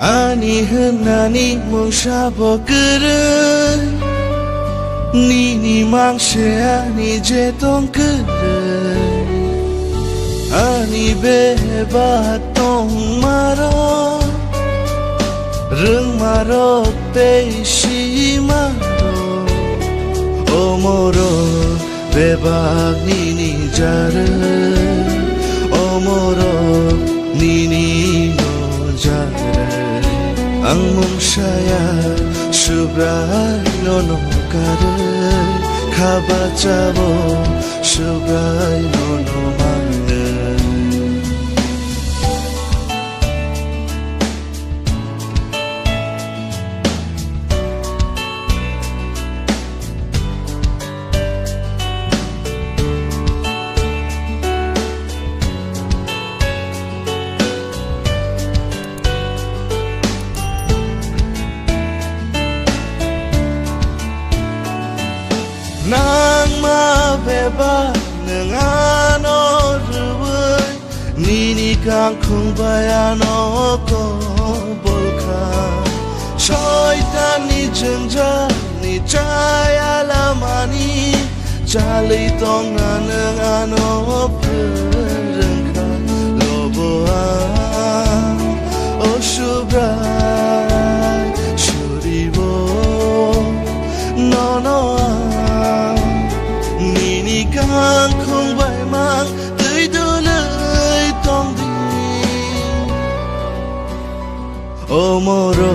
Ani henani mungsabo keren Nini mangshea ni jetong keren Ani beba tong maro Rung maro te shi maro Omoro beba nini jare Omoro nini no jare Ang mungsaya subray no kare Kabachabo subray no mangre Nang ma beba nang ano ruway Nini kang kung bayano ko bolka Shaitan ni jengja ni jaya lamani Jali tong nang ano perengka Loboan o shubray shuribo no Kang không bay mang tới đâu lời tông đi Omoro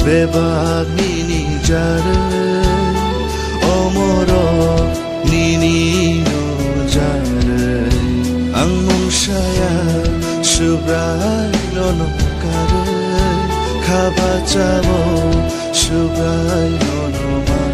beba nini jare Omoro nini no jare Ang mungsaya subray no kare Kabachabo subray no mane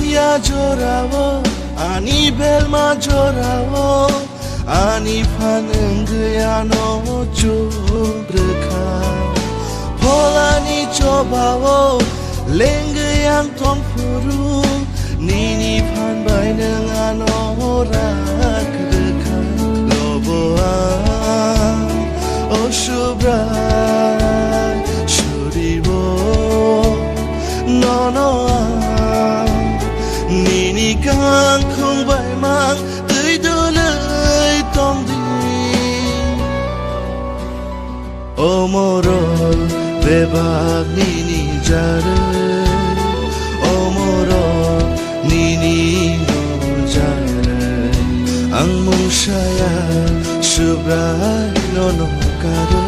Ya jorawo, ani belma jorawo, ani panenggayano jobreka. Polani cobawo, lenggayang tongpuru, nini pan bay nengano rakdeka. Loboan, o shubray, shuribo, Nini kang không bay mang tới đâu lời tông đi Omoro beba nini jare Omoro nini no jare Ang mungsaya subray no kare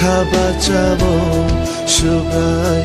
Kabachabo subray